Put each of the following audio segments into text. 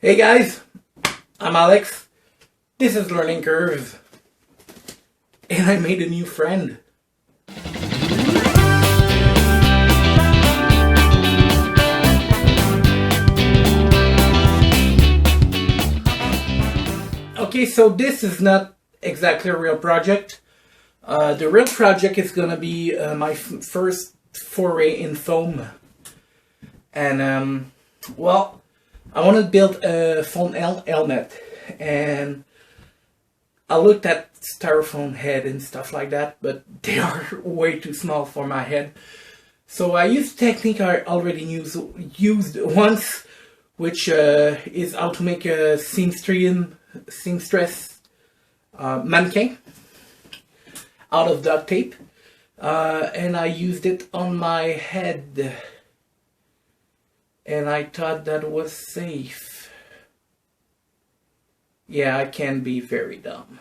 Hey guys, I'm Alex. This is Learning Curves. And I made a new friend. Okay, so this is not exactly a real project. The real project is gonna be my first foray in foam. And, well, I want to build a foam helmet. And I looked at styrofoam head and stuff like that, but they are way too small for my head. So I used a technique I already used once, which is how to make a seamstress mannequin out of duct tape. And I used it on my head. And I thought that was safe. Yeah, I can be very dumb.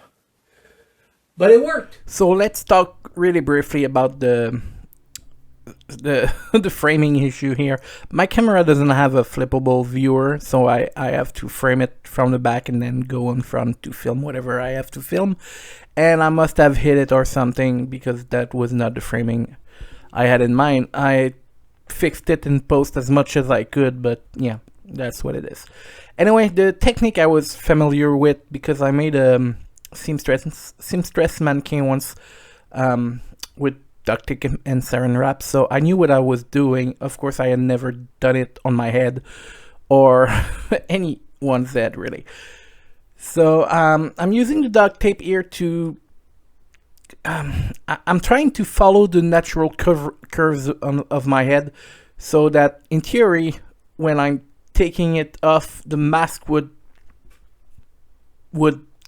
But it worked. So let's talk really briefly about the framing issue here. My camera doesn't have a flippable viewer, so I have to frame it from the back and then go in front to film whatever I have to film. And I must have hit it or something, because that was not the framing I had in mind. I fixed it in post as much as I could, but yeah, that's what it is. Anyway, the technique I was familiar with because I made a seamstress mannequin once with duct tape and saran wrap, so I knew what I was doing. Of course, I had never done it on my head or anyone's head, really. So I'm using the duct tape here to I'm trying to follow the natural curves of my head, so that in theory, when I'm taking it off, the mask would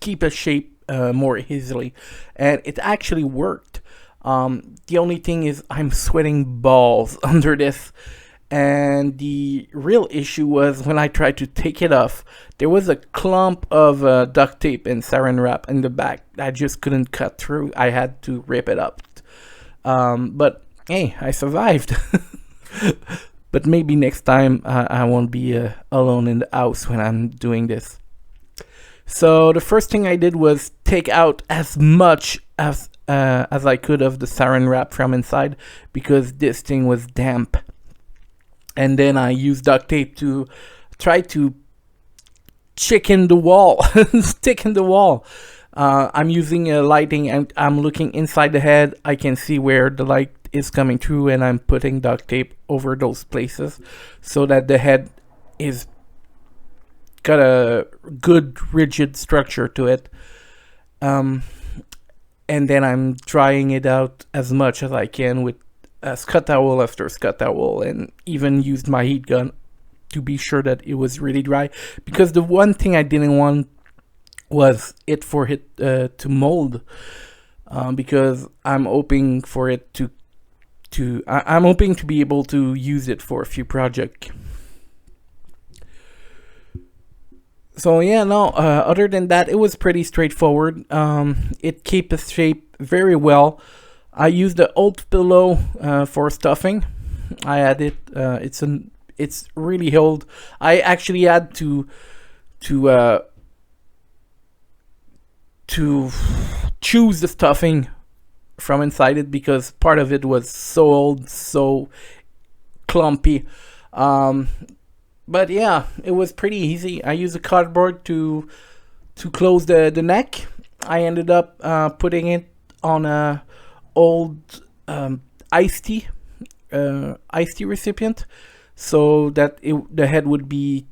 keep a shape more easily, and it actually worked. The only thing is I'm sweating balls under this, and the real issue was when I tried to take it off, there was a clump of duct tape and saran wrap in the back. I just couldn't cut through. I had to rip it up. But hey, I survived. But maybe next time I won't be alone in the house when I'm doing this. So the first thing I did was take out as much as I could of the saran wrap from inside, because this thing was damp. And then I used duct tape to try to stick in the wall. I'm using a lighting, and I'm looking inside the head. I can see where the light is coming through, and I'm putting duct tape over those places so that the head is got a good rigid structure to it. And then I'm drying it out as much as I can with Scott towel after Scott towel, and even used my heat gun to be sure that it was really dry, because the one thing I didn't want was for it to mold, because I'm hoping for it I'm hoping to be able to use it for a few projects. So yeah, no, other than that, it was pretty straightforward. It kept its shape very well. I used the old pillow for stuffing. I had it. It's really old. I actually had to choose the stuffing from inside it, because part of it was so old, so clumpy. But yeah, it was pretty easy. I used a cardboard to close the neck. I ended up putting it on a old iced tea recipient, so that the head would be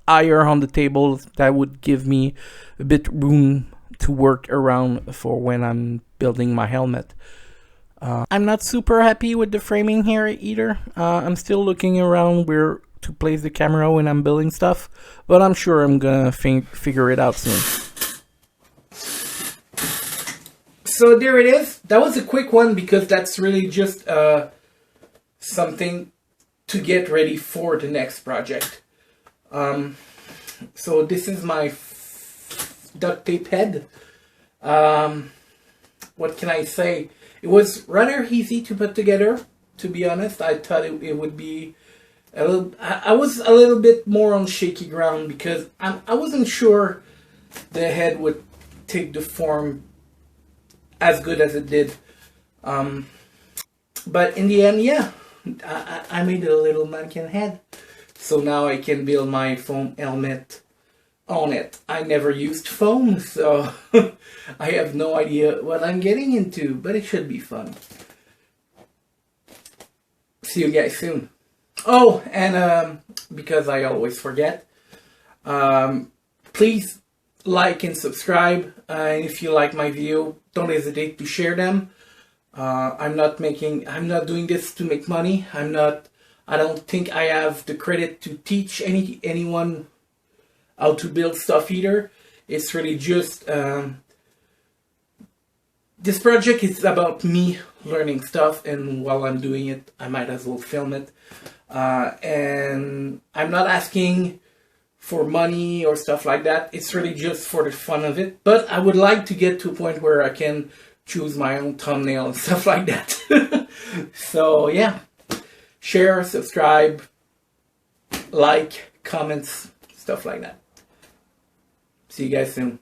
higher on the table. That would give me a bit room to work around for when I'm building my helmet. I'm not super happy with the framing here either. I'm still looking around where to place the camera when I'm building stuff, but I'm sure I'm gonna figure it out soon. So there it is. That was a quick one, because that's really just something to get ready for the next project. So this is my duct tape head. What can I say? It was rather easy to put together, to be honest. I thought it would be I was a little bit more on shaky ground because I wasn't sure the head would take the form as good as it did. Um, but in the end, yeah, I made a little mannequin head. So now I can build my foam helmet on it. I never used foam, so I have no idea what I'm getting into, but it should be fun. See you guys soon. Oh, and because I always forget, please like and subscribe. And if you like my video, don't hesitate to share them. I'm not doing this to make money. I don't think I have the credit to teach anyone how to build stuff either. It's really just, this project is about me learning stuff, and while I'm doing it, I might as well film it. And I'm not asking for money or stuff like that. It's really just for the fun of it. But I would like to get to a point where I can choose my own thumbnail and stuff like that. So yeah, share, subscribe, like, comments, stuff like that. See you guys soon.